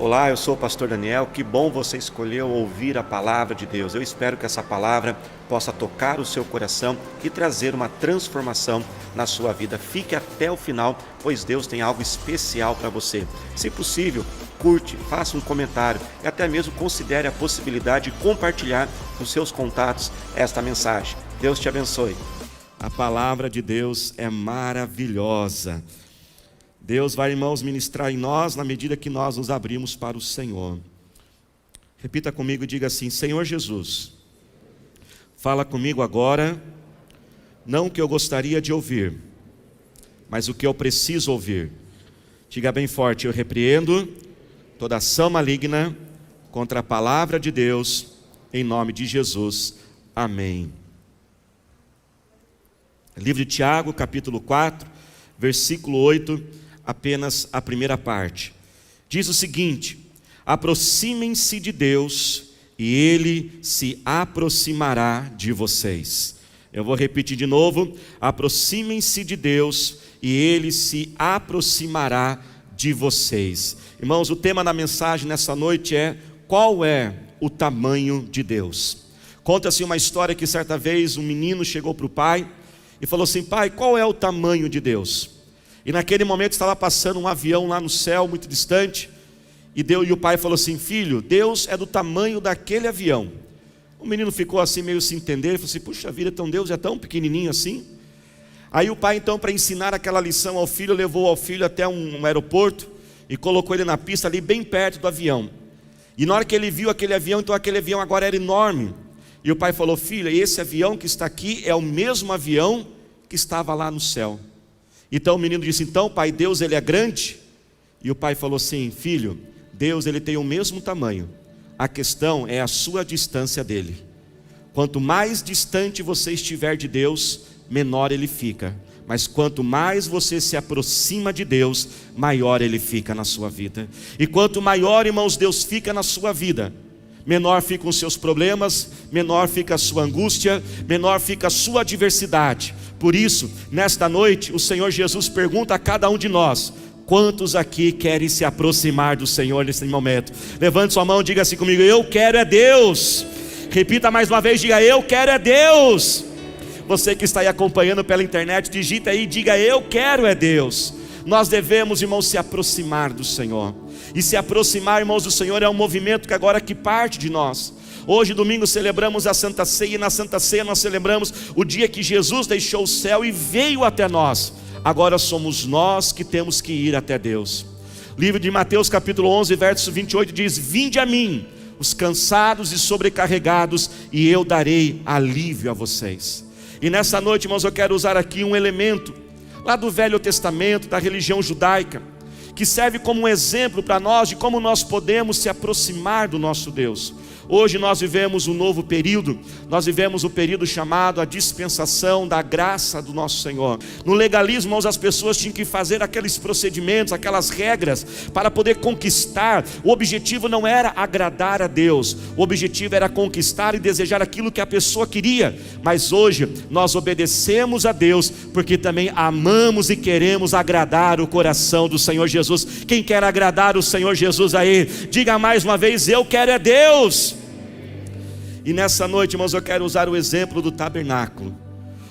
Olá, eu sou o pastor Daniel, que bom você escolheu ouvir a palavra de Deus. Eu espero que essa palavra possa tocar o seu coração e trazer uma transformação na sua vida. Fique até o final, pois Deus tem algo especial para você. Se possível, curte, faça um comentário e até mesmo considere a possibilidade de compartilhar com seus contatos esta mensagem. Deus te abençoe. A palavra de Deus é maravilhosa. Deus vai, irmãos, ministrar em nós na medida que nós nos abrimos para o Senhor. Repita comigo e diga assim: Senhor Jesus, fala comigo agora, não o que eu gostaria de ouvir, mas o que eu preciso ouvir. Diga bem forte: eu repreendo toda ação maligna contra a palavra de Deus, em nome de Jesus. Amém. Livro de Tiago, capítulo 4, versículo 8, apenas a primeira parte. Diz o seguinte: aproximem-se de Deus e Ele se aproximará de vocês. Eu vou repetir de novo: aproximem-se de Deus e Ele se aproximará de vocês. Irmãos, o tema da mensagem nessa noite é: qual é o tamanho de Deus? Conta-se uma história que certa vez um menino chegou para o pai e falou assim: pai, qual é o tamanho de Deus? E naquele momento estava passando um avião lá no céu, muito distante, e o pai falou assim: filho, Deus é do tamanho daquele avião. O menino ficou assim meio sem entender, ele falou assim: puxa vida, então Deus é tão pequenininho assim? Aí o pai então, para ensinar aquela lição ao filho, levou ao filho até um aeroporto e colocou ele na pista ali bem perto do avião. E na hora que ele viu aquele avião, então aquele avião agora era enorme. E o pai falou: filho, esse avião que está aqui é o mesmo avião que estava lá no céu. Então o menino disse: então pai, Deus ele é grande? E o pai falou assim: filho, Deus ele tem o mesmo tamanho, a questão é a sua distância dele. Quanto mais distante você estiver de Deus, menor ele fica. Mas quanto mais você se aproxima de Deus, maior ele fica na sua vida. E quanto maior, irmãos, Deus fica na sua vida, menor ficam os seus problemas, menor fica a sua angústia, menor fica a sua adversidade. Por isso, nesta noite, o Senhor Jesus pergunta a cada um de nós: quantos aqui querem se aproximar do Senhor nesse momento? Levante sua mão e diga assim comigo: eu quero é Deus. Repita mais uma vez, diga: eu quero é Deus. Você que está aí acompanhando pela internet, digita aí, diga: eu quero é Deus. Nós devemos, irmãos, se aproximar do Senhor. E se aproximar, irmãos, do Senhor é um movimento que agora que parte de nós. Hoje, domingo, celebramos a Santa Ceia, e na Santa Ceia nós celebramos o dia que Jesus deixou o céu e veio até nós. Agora somos nós que temos que ir até Deus. O livro de Mateus capítulo 11, verso 28 diz: vinde a mim, os cansados e sobrecarregados, e eu darei alívio a vocês. E nessa noite, irmãos, eu quero usar aqui um elemento lá do Velho Testamento, da religião judaica, que serve como um exemplo para nós de como nós podemos se aproximar do nosso Deus. Hoje nós vivemos um novo período, nós vivemos o período chamado a dispensação da graça do nosso Senhor. No legalismo, irmãos, as pessoas tinham que fazer aqueles procedimentos, aquelas regras para poder conquistar. O objetivo não era agradar a Deus, o objetivo era conquistar e desejar aquilo que a pessoa queria. Mas hoje nós obedecemos a Deus porque também amamos e queremos agradar o coração do Senhor Jesus. Quem quer agradar o Senhor Jesus aí, diga mais uma vez: eu quero é Deus. E nessa noite, irmãos, eu quero usar o exemplo do tabernáculo.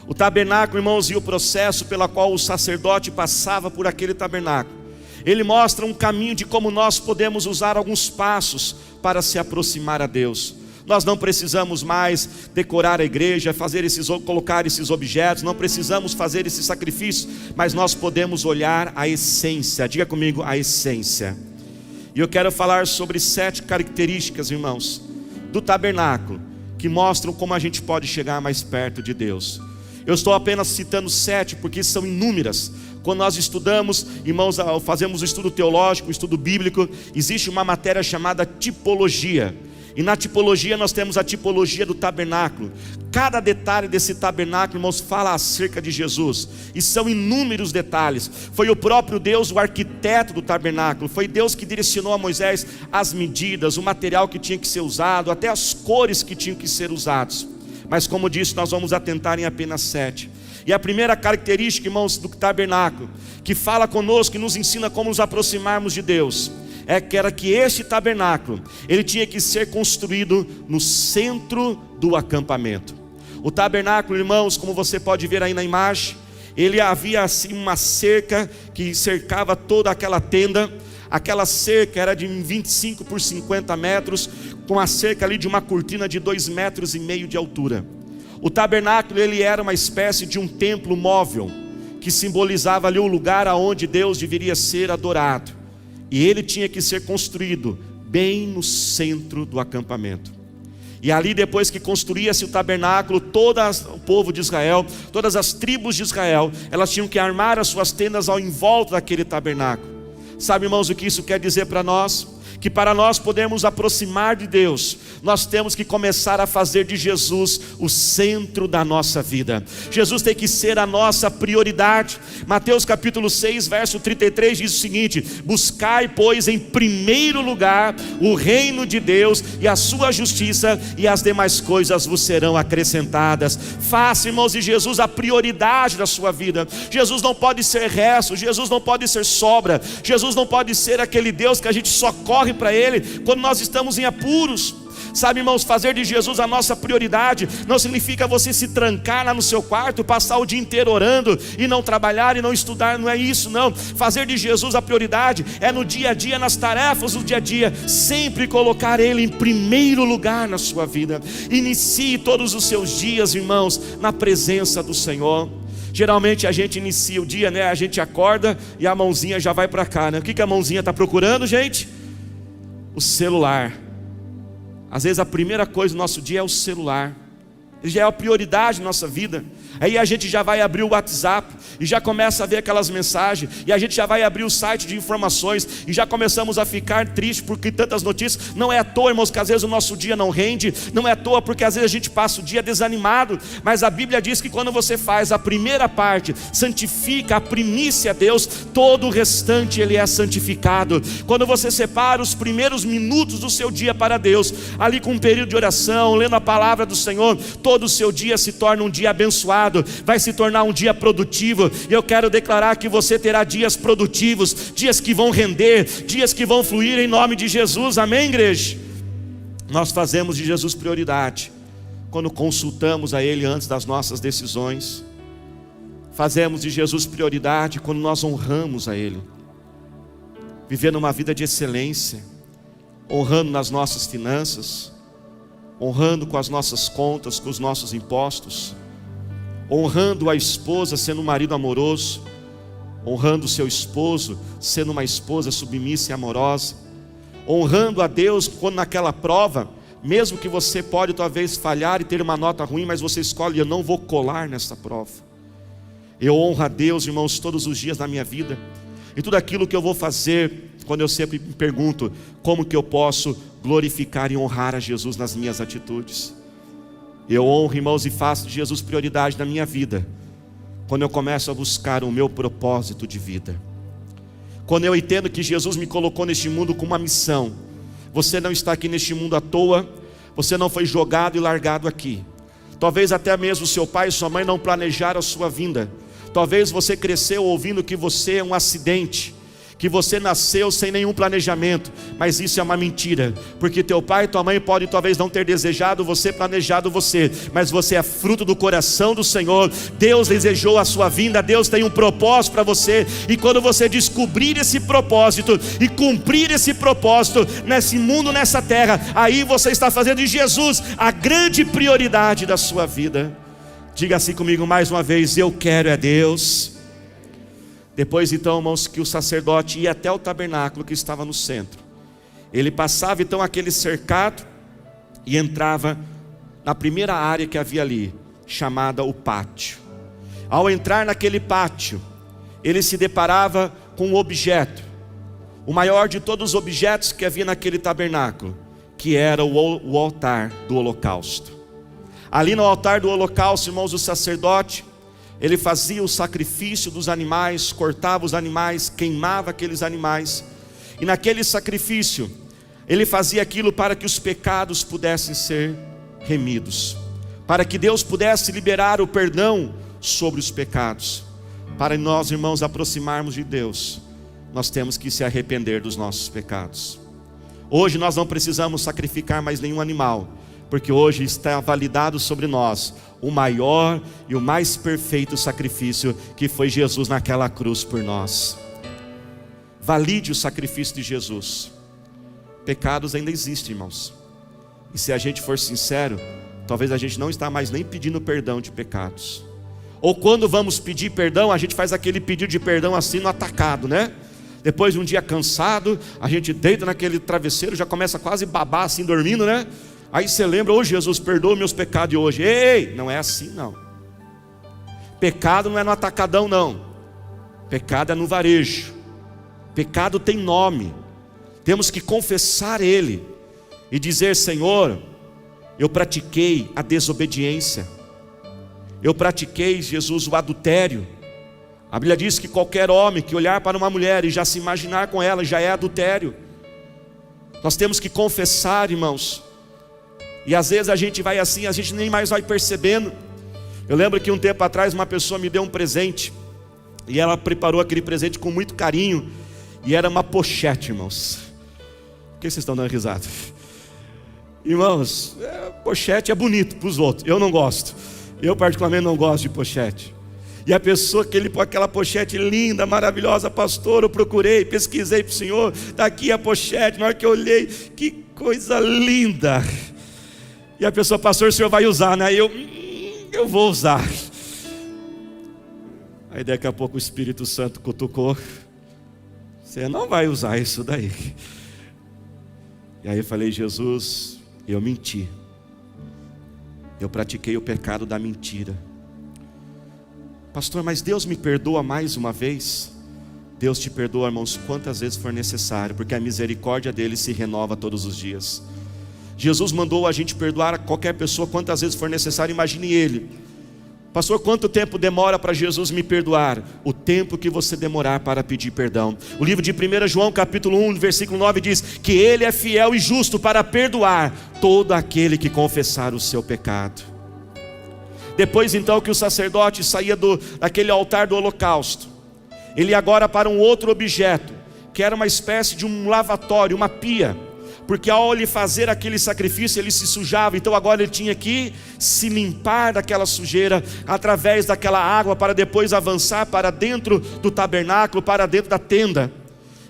O tabernáculo, irmãos, e o processo pela qual o sacerdote passava por aquele tabernáculo, ele mostra um caminho de como nós podemos usar alguns passos para se aproximar a Deus. Nós não precisamos mais decorar a igreja, colocar esses objetos, não precisamos fazer esses sacrifícios, mas nós podemos olhar a essência. Diga comigo: a essência. E eu quero falar sobre 7 características, irmãos, do tabernáculo, que mostram como a gente pode chegar mais perto de Deus. Eu estou apenas citando 7 porque são inúmeras. Quando nós estudamos, irmãos, fazemos um estudo teológico, um estudo bíblico, existe uma matéria chamada tipologia. E na tipologia nós temos a tipologia do tabernáculo. Cada detalhe desse tabernáculo, irmãos, fala acerca de Jesus. E são inúmeros detalhes. Foi o próprio Deus o arquiteto do tabernáculo. Foi Deus que direcionou a Moisés as medidas, o material que tinha que ser usado, até as cores que tinham que ser usados. Mas como disse, nós vamos atentar em apenas 7. E a primeira característica, irmãos, do tabernáculo, que fala conosco, que nos ensina como nos aproximarmos de Deus, era que este tabernáculo, ele tinha que ser construído no centro do acampamento. O tabernáculo, irmãos, como você pode ver aí na imagem, ele havia assim uma cerca que cercava toda aquela tenda. Aquela cerca era de 25 por 50 metros, com a cerca ali de uma cortina de 2,5 metros de altura. O tabernáculo, ele era uma espécie de um templo móvel, que simbolizava ali o lugar aonde Deus deveria ser adorado. E ele tinha que ser construído bem no centro do acampamento. E ali, depois que construía-se o tabernáculo, todo o povo de Israel, todas as tribos de Israel, elas tinham que armar as suas tendas ao em volta daquele tabernáculo. Sabe, irmãos, o que isso quer dizer para nós? Que para nós podermos aproximar de Deus, nós temos que começar a fazer de Jesus o centro da nossa vida. Jesus tem que ser a nossa prioridade. Mateus capítulo 6, verso 33 diz o seguinte: buscai, pois, em primeiro lugar o reino de Deus e a sua justiça, e as demais coisas vos serão acrescentadas. Faça, irmãos, de Jesus a prioridade da sua vida. Jesus não pode ser resto, Jesus não pode ser sobra, Jesus não pode ser aquele Deus que a gente só corre para Ele quando nós estamos em apuros. Sabe, irmãos, fazer de Jesus a nossa prioridade não significa você se trancar lá no seu quarto, passar o dia inteiro orando e não trabalhar e não estudar. Não é isso, não. Fazer de Jesus a prioridade é no dia a dia, nas tarefas do dia a dia, sempre colocar Ele em primeiro lugar na sua vida. Inicie todos os seus dias, irmãos, na presença do Senhor. Geralmente a gente inicia o dia, né? A gente acorda e a mãozinha já vai para cá, né? O que a mãozinha está procurando, gente? O celular. Às vezes a primeira coisa do nosso dia é o celular. Ele já é a prioridade da nossa vida. Aí a gente já vai abrir o WhatsApp e já começa a ver aquelas mensagens, e a gente já vai abrir o site de informações e já começamos a ficar tristes porque tantas notícias. Não é à toa, irmãos, que às vezes o nosso dia não rende. Não é à toa porque às vezes a gente passa o dia desanimado. Mas a Bíblia diz que quando você faz a primeira parte, santifica a primícia a Deus, todo o restante Ele é santificado. Quando você separa os primeiros minutos do seu dia para Deus, ali com um período de oração, lendo a palavra do Senhor, todo o seu dia se torna um dia abençoado, vai se tornar um dia produtivo. E eu quero declarar que você terá dias produtivos, dias que vão render, dias que vão fluir em nome de Jesus. Amém, igreja? Nós fazemos de Jesus prioridade quando consultamos a Ele antes das nossas decisões. Fazemos de Jesus prioridade quando nós honramos a Ele, vivendo uma vida de excelência, honrando nas nossas finanças, honrando com as nossas contas, com os nossos impostos, honrando a esposa sendo um marido amoroso, honrando o seu esposo sendo uma esposa submissa e amorosa, honrando a Deus quando naquela prova, mesmo que você pode talvez falhar e ter uma nota ruim, mas você escolhe: eu não vou colar nessa prova. Eu honro a Deus, irmãos, todos os dias na minha vida. E tudo aquilo que eu vou fazer, quando eu sempre me pergunto: como que eu posso glorificar e honrar a Jesus nas minhas atitudes? Eu honro, irmãos, e faço de Jesus prioridade na minha vida quando eu começo a buscar o meu propósito de vida. Quando eu entendo que Jesus me colocou neste mundo com uma missão. Você não está aqui neste mundo à toa. Você não foi jogado e largado aqui. Talvez até mesmo seu pai e sua mãe não planejaram a sua vinda. Talvez você cresceu ouvindo que você é um acidente, que você nasceu sem nenhum planejamento. Mas isso é uma mentira, porque teu pai e tua mãe podem talvez não ter desejado você, planejado você, mas você é fruto do coração do Senhor. Deus desejou a sua vinda, Deus tem um propósito para você. E quando você descobrir esse propósito e cumprir esse propósito nesse mundo, nessa terra, aí você está fazendo de Jesus a grande prioridade da sua vida. Diga assim comigo mais uma vez: eu quero é Deus. Depois então, irmãos, que o sacerdote ia até o tabernáculo que estava no centro, ele passava então aquele cercado e entrava na primeira área que havia ali, chamada o pátio. Ao entrar naquele pátio, ele se deparava com um objeto, o maior de todos os objetos que havia naquele tabernáculo, que era o altar do holocausto. Ali no altar do holocausto, irmãos, o sacerdote, ele fazia o sacrifício dos animais, cortava os animais, queimava aqueles animais. E naquele sacrifício, ele fazia aquilo para que os pecados pudessem ser remidos, para que Deus pudesse liberar o perdão sobre os pecados. Para nós, irmãos, aproximarmos de Deus, nós temos que se arrepender dos nossos pecados. Hoje nós não precisamos sacrificar mais nenhum animal, porque hoje está validado sobre nós o maior e o mais perfeito sacrifício, que foi Jesus naquela cruz por nós. Valide o sacrifício de Jesus. Pecados ainda existem, irmãos, e se a gente for sincero, talvez a gente não está mais nem pedindo perdão de pecados, ou quando vamos pedir perdão, a gente faz aquele pedido de perdão assim no atacado, né? Depois de um dia cansado, a gente deita naquele travesseiro, já começa quase a babar assim, dormindo, né? Aí você lembra, ô Jesus, perdoa meus pecados de hoje. Ei, não é assim não. Pecado não é no atacadão não. Pecado é no varejo. Pecado tem nome. Temos que confessar ele e dizer: Senhor, eu pratiquei a desobediência, eu pratiquei, Jesus, o adultério. A Bíblia diz que qualquer homem que olhar para uma mulher e já se imaginar com ela já é adultério. Nós temos que confessar, irmãos. E às vezes a gente vai assim, a gente nem mais vai percebendo. Eu lembro que um tempo atrás uma pessoa me deu um presente, e ela preparou aquele presente com muito carinho, e era uma pochete, irmãos. Por que vocês estão dando risada? Irmãos, pochete é bonito para os outros, eu não gosto. Eu particularmente não gosto de pochete. E a pessoa que ele pôs aquela pochete linda, maravilhosa: pastor, eu procurei, pesquisei para o senhor, está aqui a pochete. Na hora que eu olhei, que coisa linda. E a pessoa: pastor, o senhor vai usar, né? Eu vou usar. Aí daqui a pouco o Espírito Santo cutucou: você não vai usar isso daí. E aí eu falei: Jesus, eu menti, eu pratiquei o pecado da mentira. Pastor, mas Deus me perdoa mais uma vez? Deus te perdoa, irmãos, quantas vezes for necessário, porque a misericórdia dele se renova todos os dias. Jesus mandou a gente perdoar a qualquer pessoa quantas vezes for necessário. Imagine ele: pastor, quanto tempo demora para Jesus me perdoar? O tempo que você demorar para pedir perdão. O livro de 1 João capítulo 1 versículo 9 diz que ele é fiel e justo para perdoar todo aquele que confessar o seu pecado. Depois então que o sacerdote saía daquele altar do holocausto, ele ia agora para um outro objeto, que era uma espécie de um lavatório, uma pia, porque ao ele fazer aquele sacrifício ele se sujava. Então agora ele tinha que se limpar daquela sujeira através daquela água, para depois avançar para dentro do tabernáculo, para dentro da tenda.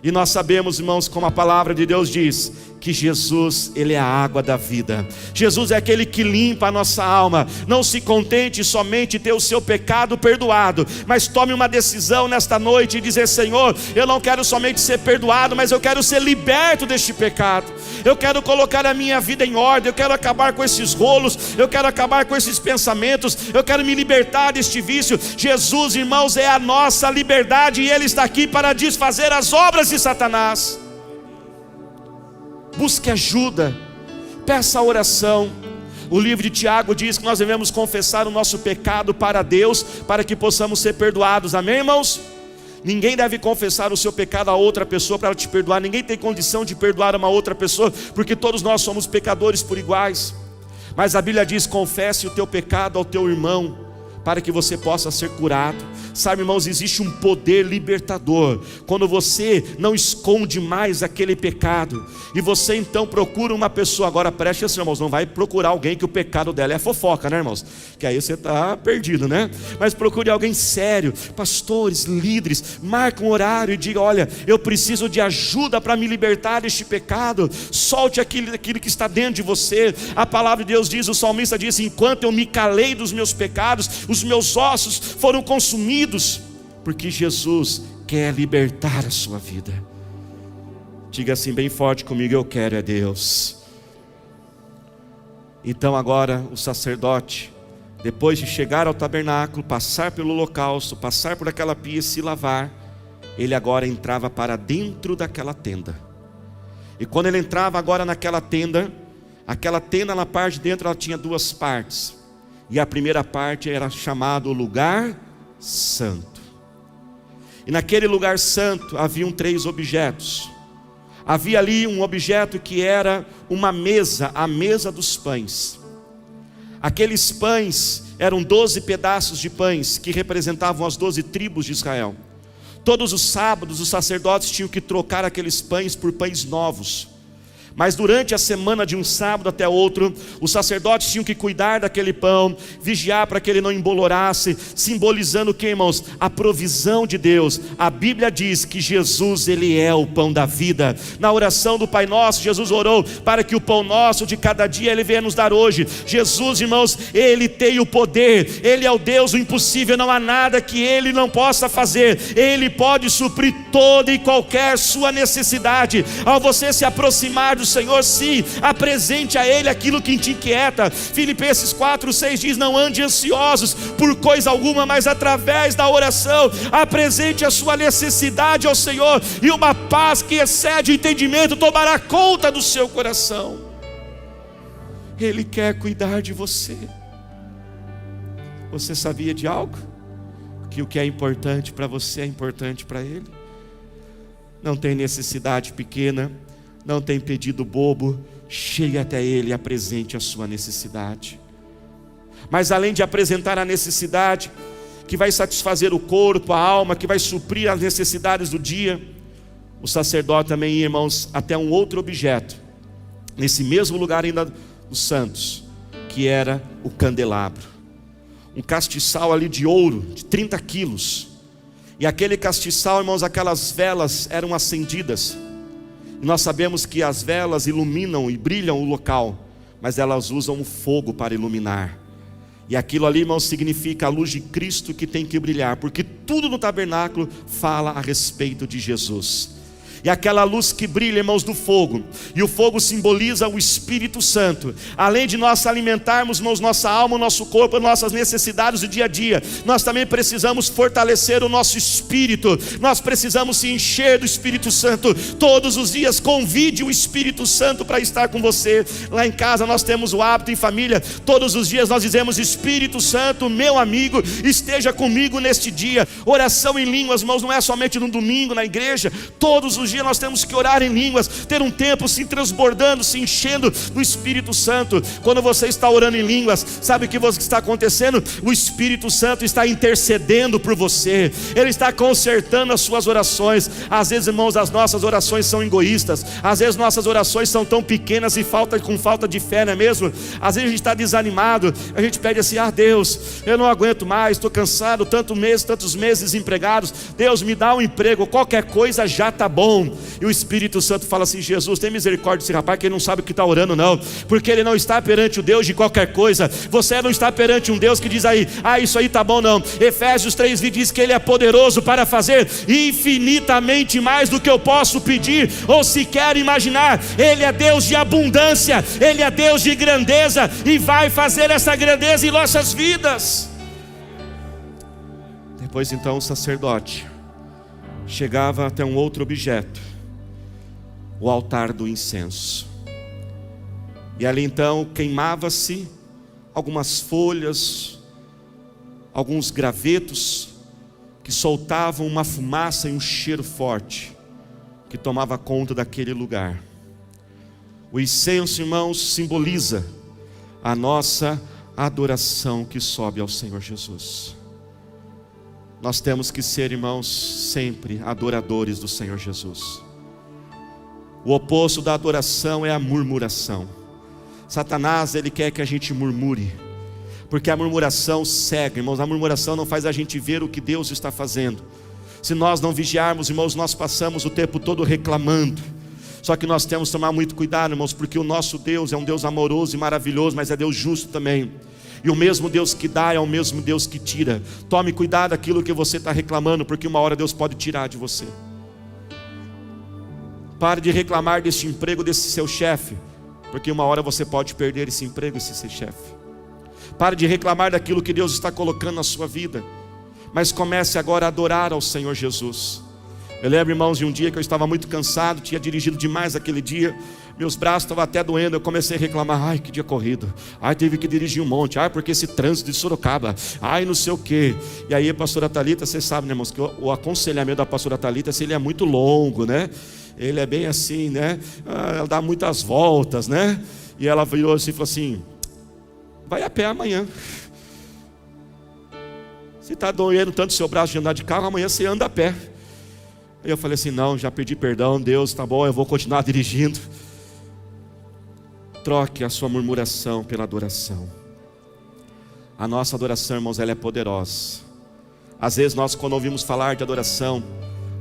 E nós sabemos, irmãos, como a palavra de Deus diz, que Jesus, ele é a água da vida. Jesus é aquele que limpa a nossa alma. Não se contente somente em ter o seu pecado perdoado, mas tome uma decisão nesta noite e dizer: Senhor, eu não quero somente ser perdoado, mas eu quero ser liberto deste pecado. Eu quero colocar a minha vida em ordem, eu quero acabar com esses rolos, eu quero acabar com esses pensamentos, eu quero me libertar deste vício. Jesus, irmãos, é a nossa liberdade, e ele está aqui para desfazer as obras de Satanás. Busque ajuda, peça a oração. O livro de Tiago diz que nós devemos confessar o nosso pecado para Deus, para que possamos ser perdoados. Amém, irmãos? Ninguém deve confessar o seu pecado a outra pessoa para ela te perdoar. Ninguém tem condição de perdoar uma outra pessoa, porque todos nós somos pecadores por iguais. Mas a Bíblia diz: confesse o teu pecado ao teu irmão, para que você possa ser curado. Sabe, irmãos, existe um poder libertador quando você não esconde mais aquele pecado, e você então procura uma pessoa. Agora preste atenção, irmãos, não vai procurar alguém que o pecado dela é fofoca, né, irmãos? Que aí você está perdido, né? Mas procure alguém sério, pastores, líderes. Marque um horário e diga: olha, eu preciso de ajuda para me libertar deste pecado. Solte aquilo que está dentro de você. A palavra de Deus diz, o salmista diz: enquanto eu me calei dos meus pecados, os meus ossos foram consumidos. Porque Jesus quer libertar a sua vida. Diga assim bem forte comigo: eu quero é Deus. Então agora o sacerdote, depois de chegar ao tabernáculo, passar pelo holocausto, passar por aquela pia e se lavar, ele agora entrava para dentro daquela tenda. E quando ele entrava agora naquela tenda, aquela tenda na parte de dentro ela tinha duas partes. E a primeira parte era chamado lugar santo. E naquele lugar santo haviam 3 objetos. Havia ali um objeto que era uma mesa, a mesa dos pães. Aqueles pães eram 12 pedaços de pães que representavam as 12 tribos de Israel. Todos os sábados os sacerdotes tinham que trocar aqueles pães por pães novos. Mas durante a semana, de um sábado até outro, os sacerdotes tinham que cuidar daquele pão, vigiar para que ele não embolorasse, simbolizando o que, irmãos? A provisão de Deus. A Bíblia diz que Jesus, Ele é o pão da vida. Na oração do Pai Nosso, Jesus orou para que o pão nosso de cada dia Ele venha nos dar hoje. Jesus, irmãos, Ele tem o poder, Ele é o Deus do impossível, não há nada que Ele não possa fazer. Ele pode suprir toda e qualquer sua necessidade. Ao você se aproximar do Senhor, sim, apresente a Ele aquilo que te inquieta. Filipenses 4:6 diz: não ande ansiosos por coisa alguma, mas através da oração apresente a sua necessidade ao Senhor, e uma paz que excede o entendimento tomará conta do seu coração. Ele quer cuidar de você. Você sabia de algo? Que o que é importante para você é importante para Ele. Não tem necessidade pequena, não tem pedido bobo. Chegue até Ele e apresente a sua necessidade. Mas além de apresentar a necessidade que vai satisfazer o corpo, a alma, que vai suprir as necessidades do dia, o sacerdote também ia, irmãos, até um outro objeto, nesse mesmo lugar ainda dos santos, que era o candelabro. Um castiçal ali de ouro, de 30 quilos. E aquele castiçal, irmãos, aquelas velas eram acendidas. Nós sabemos que as velas iluminam e brilham o local, mas elas usam o fogo para iluminar. E aquilo ali, irmãos, significa a luz de Cristo que tem que brilhar, porque tudo no tabernáculo fala a respeito de Jesus. E aquela luz que brilha, irmãos, do fogo, e o fogo simboliza o Espírito Santo. Além de nós alimentarmos, irmãos, nossa alma, o nosso corpo, nossas necessidades do dia a dia, nós também precisamos fortalecer o nosso espírito. Nós precisamos se encher do Espírito Santo todos os dias. Convide o Espírito Santo para estar com você. Lá em casa nós temos o hábito, em família, todos os dias nós dizemos: Espírito Santo, meu amigo, esteja comigo neste dia. Oração em línguas, irmãos, não é somente no domingo na igreja. Todos os dias nós temos que orar em línguas, ter um tempo se transbordando, se enchendo do Espírito Santo. Quando você está orando em línguas, sabe o que está acontecendo? O Espírito Santo está intercedendo por você, Ele está consertando as suas orações. Às vezes, irmãos, as nossas orações são egoístas, às vezes nossas orações são tão pequenas e com falta de fé, não é mesmo? Às vezes a gente está desanimado, a gente pede assim: Deus, eu não aguento mais, estou cansado, tantos meses desempregados, Deus, me dá um emprego, qualquer coisa já está bom. E o Espírito Santo fala assim: Jesus, tem misericórdia desse rapaz, que ele não sabe o que está orando não, porque ele não está perante o Deus de qualquer coisa. Você não está perante um Deus que diz aí: isso aí está bom, não. Efésios 3:20 diz que Ele é poderoso para fazer infinitamente mais do que eu posso pedir ou sequer imaginar. Ele é Deus de abundância, Ele é Deus de grandeza, e vai fazer essa grandeza em nossas vidas. Depois então o sacerdote chegava até um outro objeto, o altar do incenso. E ali então queimava-se algumas folhas, alguns gravetos que soltavam uma fumaça e um cheiro forte que tomava conta daquele lugar. O incenso, irmãos, simboliza a nossa adoração que sobe ao Senhor Jesus. Nós temos que ser, irmãos, sempre adoradores do Senhor Jesus. O oposto da adoração é a murmuração. Satanás, ele quer que a gente murmure, porque a murmuração cega, irmãos. A murmuração não faz a gente ver o que Deus está fazendo. Se nós não vigiarmos, irmãos, nós passamos o tempo todo reclamando. Só que nós temos que tomar muito cuidado, irmãos, porque o nosso Deus é um Deus amoroso e maravilhoso, mas é Deus justo também. E o mesmo Deus que dá é o mesmo Deus que tira. Tome cuidado daquilo que você está reclamando, porque uma hora Deus pode tirar de você. Pare de reclamar deste emprego, desse seu chefe, porque uma hora você pode perder esse emprego, esse seu chefe. Pare de reclamar daquilo que Deus está colocando na sua vida, mas comece agora a adorar ao Senhor Jesus. Eu lembro, irmãos, de um dia que eu estava muito cansado, tinha dirigido demais aquele dia, meus braços estavam até doendo, eu comecei a reclamar: que dia corrido, teve que dirigir um monte, porque esse trânsito de Sorocaba, não sei o que. E aí a pastora Thalita, vocês sabem, né, irmãos, que o aconselhamento da pastora Thalita, ele é muito longo, né? Ele é bem assim, né? Ela dá muitas voltas, né? E ela virou assim e falou assim: vai a pé amanhã. Se está doendo tanto o seu braço de andar de carro, amanhã você anda a pé. Aí eu falei assim, não, já pedi perdão, Deus, tá bom, eu vou continuar dirigindo. Troque a sua murmuração pela adoração. A nossa adoração, irmãos, ela é poderosa. Às vezes nós, quando ouvimos falar de adoração,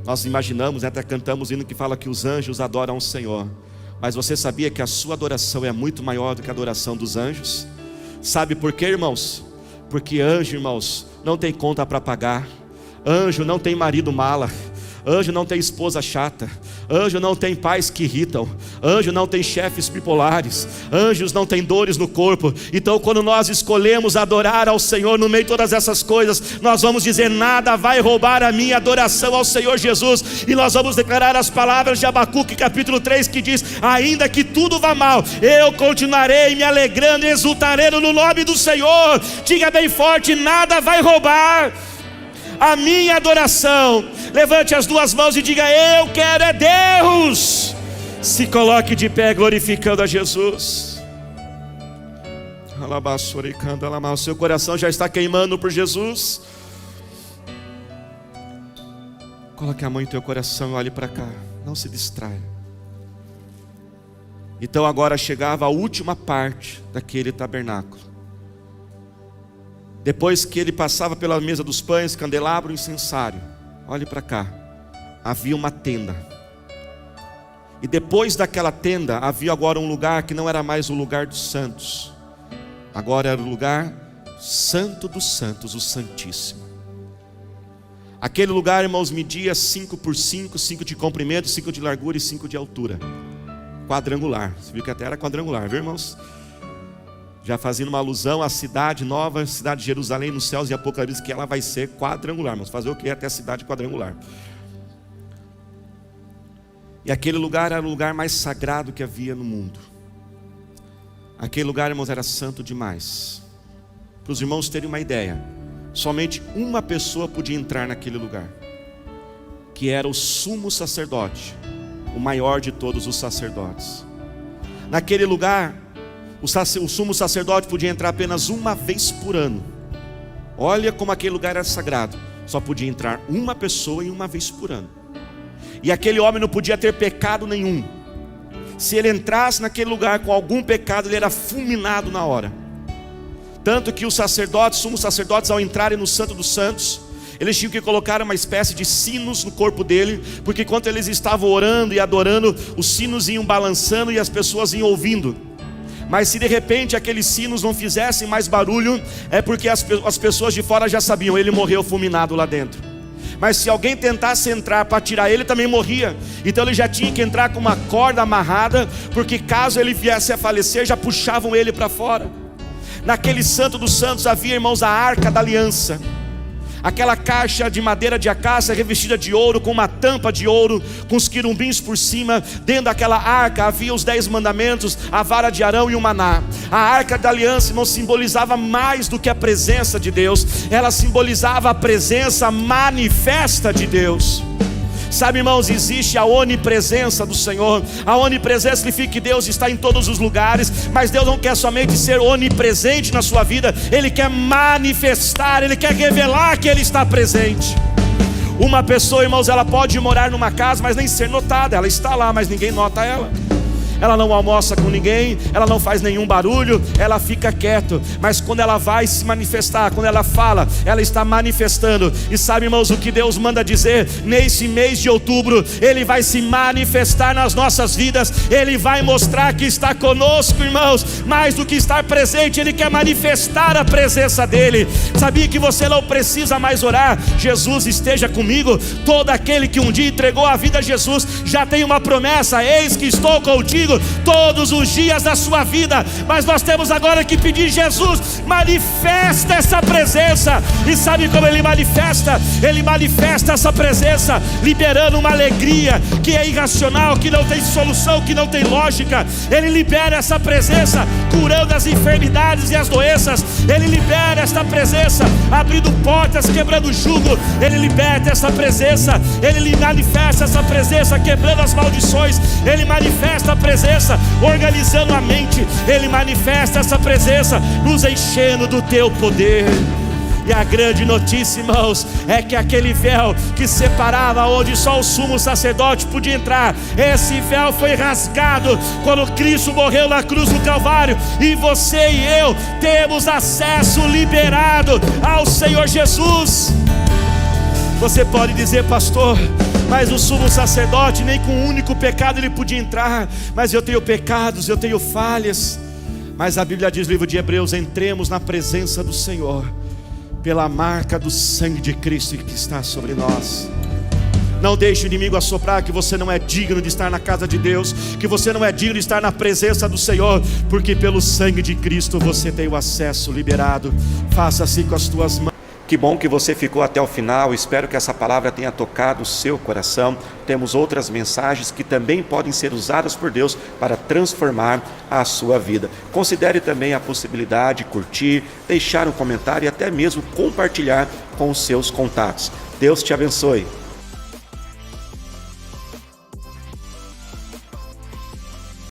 nós imaginamos, até cantamos hino que fala que os anjos adoram o Senhor. Mas você sabia que a sua adoração é muito maior do que a adoração dos anjos? Sabe por quê, irmãos? Porque anjo, irmãos, não tem conta para pagar. Anjo não tem marido mala. Anjo não tem esposa chata. Anjo não tem pais que irritam. Anjo não tem chefes bipolares. Anjos não tem dores no corpo. Então quando nós escolhemos adorar ao Senhor no meio de todas essas coisas, nós vamos dizer, nada vai roubar a minha adoração ao Senhor Jesus. E nós vamos declarar as palavras de Abacuque capítulo 3 que diz, ainda que tudo vá mal, eu continuarei me alegrando e exultarei no nome do Senhor. Diga bem forte, nada vai roubar a minha adoração. Levante as duas mãos e diga, eu quero é Deus. Se coloque de pé glorificando a Jesus. O seu coração já está queimando por Jesus? Coloque a mão em teu coração e olhe para cá, não se distraia. Então agora chegava a última parte daquele tabernáculo. Depois que ele passava pela mesa dos pães, candelabro e incensário, olhe para cá, havia uma tenda. E depois daquela tenda, havia agora um lugar que não era mais o lugar dos santos. Agora era o lugar santo dos santos, o Santíssimo. Aquele lugar, irmãos, media 5 por 5, 5 de comprimento, 5 de largura e 5 de altura. Quadrangular, você viu que até era quadrangular, viu, irmãos? Já fazendo uma alusão à cidade nova, cidade de Jerusalém nos céus, e Apocalipse, que ela vai ser quadrangular. Mas fazer o que até a cidade quadrangular? E aquele lugar era o lugar mais sagrado que havia no mundo. Aquele lugar, irmãos, era santo demais. Para os irmãos terem uma ideia, somente uma pessoa podia entrar naquele lugar, que era o sumo sacerdote, o maior de todos os sacerdotes. Naquele lugar, o sumo sacerdote podia entrar apenas uma vez por ano. Olha como aquele lugar era sagrado. Só podia entrar uma pessoa e uma vez por ano. E aquele homem não podia ter pecado nenhum. Se ele entrasse naquele lugar com algum pecado, ele era fulminado na hora. Tanto que os sacerdotes, sumos sacerdotes, ao entrarem no Santo dos Santos, eles tinham que colocar uma espécie de sinos no corpo dele, porque enquanto eles estavam orando e adorando, os sinos iam balançando e as pessoas iam ouvindo. Mas se de repente aqueles sinos não fizessem mais barulho, é porque as pessoas de fora já sabiam, ele morreu fulminado lá dentro. Mas se alguém tentasse entrar para tirar ele, também morria. Então ele já tinha que entrar com uma corda amarrada, porque caso ele viesse a falecer, já puxavam ele para fora. Naquele Santo dos Santos havia, irmãos, a Arca da Aliança. Aquela caixa de madeira de acácia revestida de ouro, com uma tampa de ouro, com os querubins por cima. Dentro daquela arca havia os 10 mandamentos, a vara de Arão e o maná. A Arca da Aliança, irmão, simbolizava mais do que a presença de Deus. Ela simbolizava a presença manifesta de Deus. Sabe, irmãos, existe a onipresença do Senhor. A onipresença significa que Deus está em todos os lugares. Mas Deus não quer somente ser onipresente na sua vida, Ele quer manifestar, Ele quer revelar que Ele está presente. Uma pessoa, irmãos, ela pode morar numa casa, mas nem ser notada. Ela está lá, mas ninguém nota ela. Ela não almoça com ninguém, ela não faz nenhum barulho, ela fica quieta. Mas quando ela vai se manifestar, quando ela fala, ela está manifestando. E sabe, irmãos, o que Deus manda dizer? Nesse mês de outubro, Ele vai se manifestar nas nossas vidas. Ele vai mostrar que está conosco, irmãos. Mais do que estar presente, Ele quer manifestar a presença dEle. Sabia que você não precisa mais orar, Jesus esteja comigo? Todo aquele que um dia entregou a vida a Jesus, já tem uma promessa: eis que estou contigo todos os dias da sua vida. Mas nós temos agora que pedir: Jesus, manifesta essa presença. E sabe como Ele manifesta? Ele manifesta essa presença liberando uma alegria que é irracional, que não tem solução, que não tem lógica. Ele libera essa presença curando as enfermidades e as doenças. Ele libera essa presença abrindo portas, quebrando jugo. Ele liberta essa presença. Ele manifesta essa presença quebrando as maldições. Ele manifesta a presença organizando a mente. Ele manifesta essa presença nos enchendo do teu poder. E a grande notícia, irmãos, é que aquele véu que separava onde só o sumo sacerdote podia entrar, esse véu foi rasgado quando Cristo morreu na cruz do Calvário, e você e eu temos acesso liberado ao Senhor Jesus. Você pode dizer: pastor, mas o sumo sacerdote nem com um único pecado ele podia entrar. Mas eu tenho pecados, eu tenho falhas. Mas a Bíblia diz no livro de Hebreus: entremos na presença do Senhor pela marca do sangue de Cristo que está sobre nós. Não deixe o inimigo assoprar que você não é digno de estar na casa de Deus, que você não é digno de estar na presença do Senhor, porque pelo sangue de Cristo você tem o acesso liberado. Faça assim com as tuas mãos. Que bom que você ficou até o final. Espero que essa palavra tenha tocado o seu coração. Temos outras mensagens que também podem ser usadas por Deus para transformar a sua vida. Considere também a possibilidade de curtir, deixar um comentário e até mesmo compartilhar com os seus contatos. Deus te abençoe.